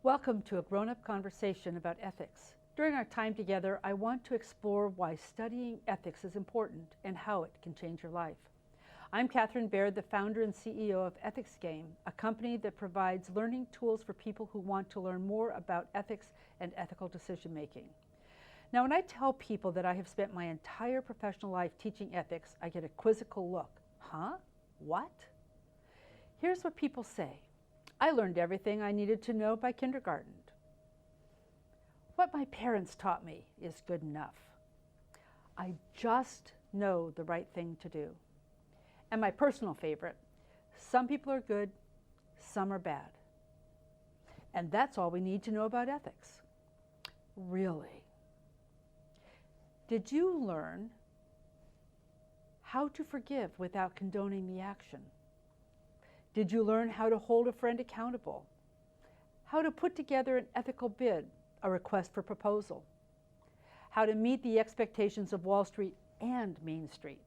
Welcome to a grown-up conversation about ethics. During our time together, I want to explore why studying ethics is important and how it can change your life. I'm Catherine Baird, the founder and CEO of Ethics Game, a company that provides learning tools for people who want to learn more about ethics and ethical decision making. Now, when I tell people that I have spent my entire professional life teaching ethics, I get a quizzical look. Huh? What? Here's what people say. I learned everything I needed to know by kindergarten. What my parents taught me is good enough. I just know the right thing to do. And my personal favorite, some people are good, some are bad. And that's all we need to know about ethics. Really? Did you learn how to forgive without condoning the action? Did you learn how to hold a friend accountable? How to put together an ethical bid, a request for proposal? How to meet the expectations of Wall Street and Main Street?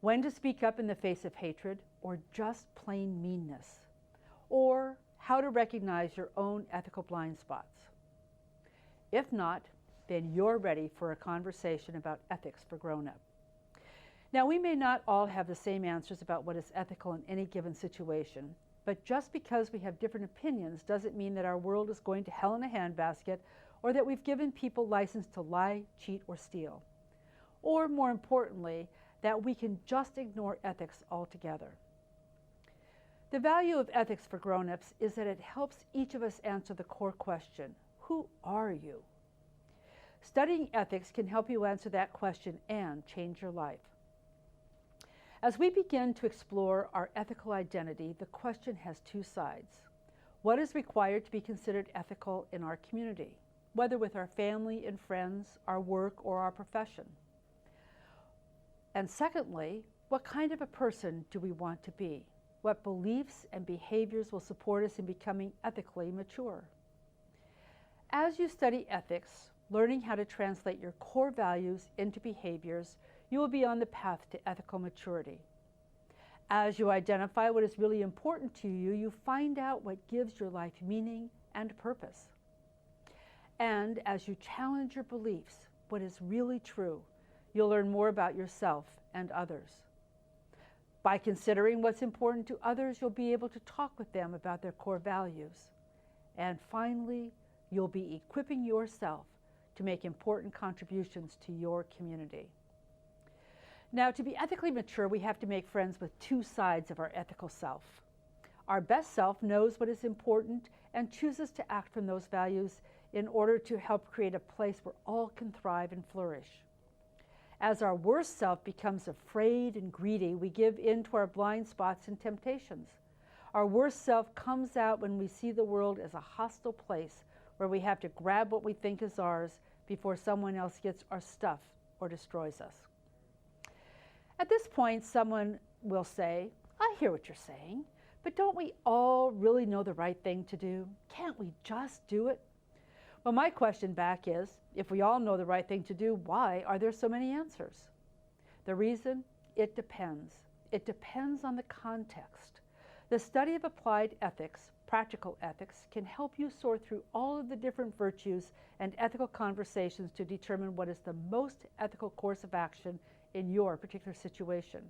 When to speak up in the face of hatred or just plain meanness? Or how to recognize your own ethical blind spots? If not, then you're ready for a conversation about ethics for grown-up. Now, we may not all have the same answers about what is ethical in any given situation, but just because we have different opinions doesn't mean that our world is going to hell in a handbasket or that we've given people license to lie, cheat, or steal. Or more importantly, that we can just ignore ethics altogether. The value of ethics for grown-ups is that it helps each of us answer the core question, who are you? Studying ethics can help you answer that question and change your life. As we begin to explore our ethical identity, the question has two sides. What is required to be considered ethical in our community, whether with our family and friends, our work, or our profession? And secondly, what kind of a person do we want to be? What beliefs and behaviors will support us in becoming ethically mature? As you study ethics, learning how to translate your core values into behaviors, you will be on the path to ethical maturity. As you identify what is really important to you, you find out what gives your life meaning and purpose. And as you challenge your beliefs, what is really true, you'll learn more about yourself and others. By considering what's important to others, you'll be able to talk with them about their core values. And finally, you'll be equipping yourself to make important contributions to your community. Now, to be ethically mature, we have to make friends with two sides of our ethical self. Our best self knows what is important and chooses to act from those values in order to help create a place where all can thrive and flourish. As our worst self becomes afraid and greedy, we give in to our blind spots and temptations. Our worst self comes out when we see the world as a hostile place where we have to grab what we think is ours before someone else gets our stuff or destroys us. At this point, someone will say, I hear what you're saying, but don't we all really know the right thing to do? Can't we just do it? Well, my question back is, if we all know the right thing to do, why are there so many answers? The reason? It depends. It depends on the context. The study of applied ethics, practical ethics, can help you sort through all of the different virtues and ethical conversations to determine what is the most ethical course of action in your particular situation.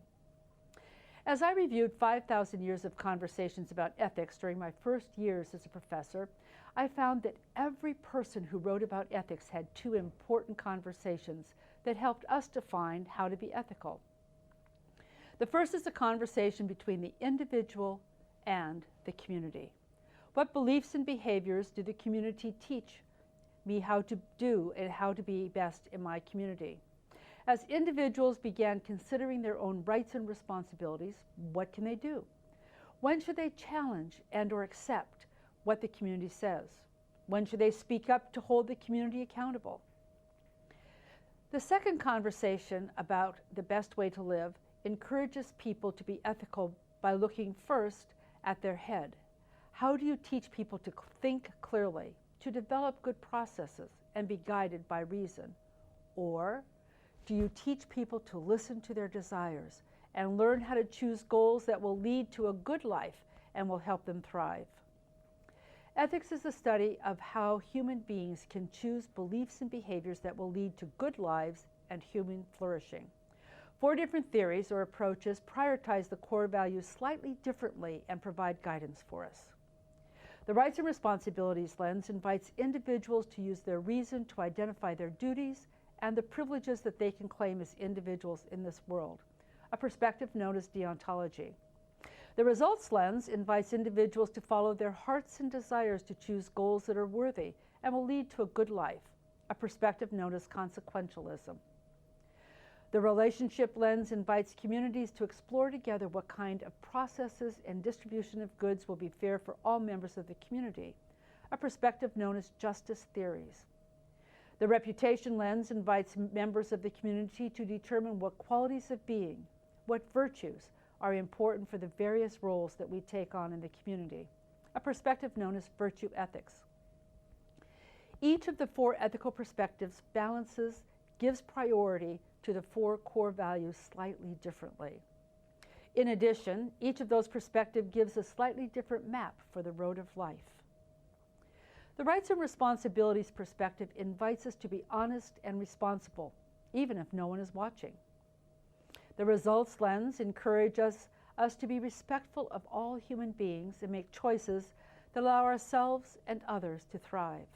As I reviewed 5,000 years of conversations about ethics during my first years as a professor, I found that every person who wrote about ethics had two important conversations that helped us define how to be ethical. The first is a conversation between the individual and the community. What beliefs and behaviors do the community teach me how to do and how to be best in my community? As individuals began considering their own rights and responsibilities, what can they do? When should they challenge and or accept what the community says? When should they speak up to hold the community accountable? The second conversation about the best way to live encourages people to be ethical by looking first at their head. How do you teach people to think clearly, to develop good processes, and be guided by reason? Or do you teach people to listen to their desires and learn how to choose goals that will lead to a good life and will help them thrive? Ethics is the study of how human beings can choose beliefs and behaviors that will lead to good lives and human flourishing. 4 different theories or approaches prioritize the core values slightly differently and provide guidance for us. The Rights and Responsibilities lens invites individuals to use their reason to identify their duties and the privileges that they can claim as individuals in this world, a perspective known as deontology. The Results lens invites individuals to follow their hearts and desires to choose goals that are worthy and will lead to a good life, a perspective known as consequentialism. The Relationship lens invites communities to explore together what kind of processes and distribution of goods will be fair for all members of the community, a perspective known as justice theories. The Reputation lens invites members of the community to determine what qualities of being, what virtues, are important for the various roles that we take on in the community, a perspective known as virtue ethics. Each of the 4 ethical perspectives balances, gives priority to the 4 core values slightly differently. In addition, each of those perspectives gives a slightly different map for the road of life. The Rights and Responsibilities perspective invites us to be honest and responsible, even if no one is watching. The Results lens encourages us to be respectful of all human beings and make choices that allow ourselves and others to thrive.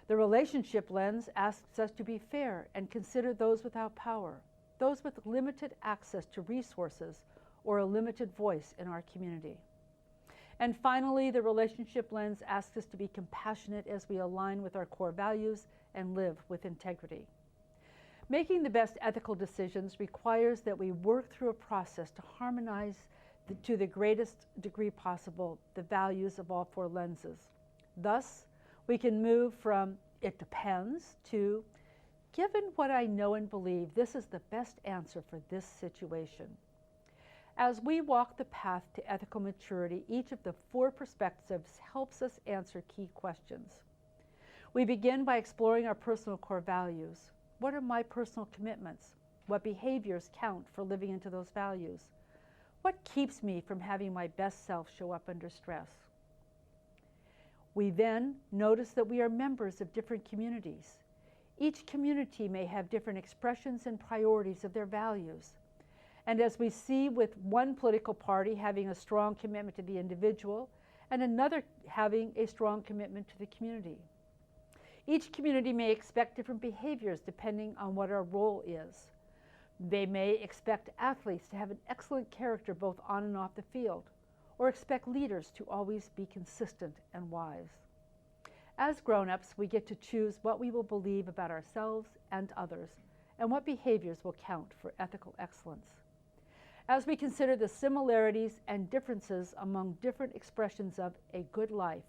The Relationship lens asks us to be fair and consider those without power, those with limited access to resources or a limited voice in our community. And finally, the Relationship lens asks us to be compassionate as we align with our core values and live with integrity. Making the best ethical decisions requires that we work through a process to harmonize to the greatest degree possible the values of all 4 lenses. Thus, we can move from "it depends" to "given what I know and believe, this is the best answer for this situation." As we walk the path to ethical maturity, each of the 4 perspectives helps us answer key questions. We begin by exploring our personal core values. What are my personal commitments? What behaviors count for living into those values? What keeps me from having my best self show up under stress? We then notice that we are members of different communities. Each community may have different expressions and priorities of their values. And as we see with one political party having a strong commitment to the individual and another having a strong commitment to the community. Each community may expect different behaviors depending on what our role is. They may expect athletes to have an excellent character both on and off the field, or expect leaders to always be consistent and wise. As grown-ups, we get to choose what we will believe about ourselves and others, and what behaviors will count for ethical excellence. As we consider the similarities and differences among different expressions of a good life,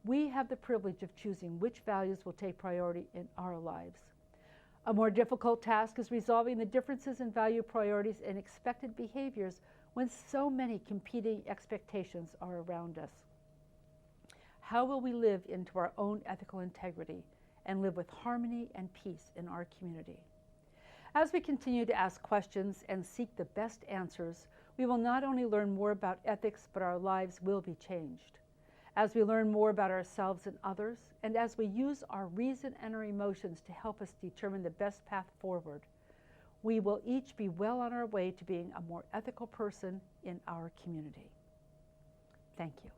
we have the privilege of choosing which values will take priority in our lives. A more difficult task is resolving the differences in value priorities and expected behaviors when so many competing expectations are around us. How will we live into our own ethical integrity and live with harmony and peace in our community? As we continue to ask questions and seek the best answers, we will not only learn more about ethics, but our lives will be changed. As we learn more about ourselves and others, and as we use our reason and our emotions to help us determine the best path forward, we will each be well on our way to being a more ethical person in our community. Thank you.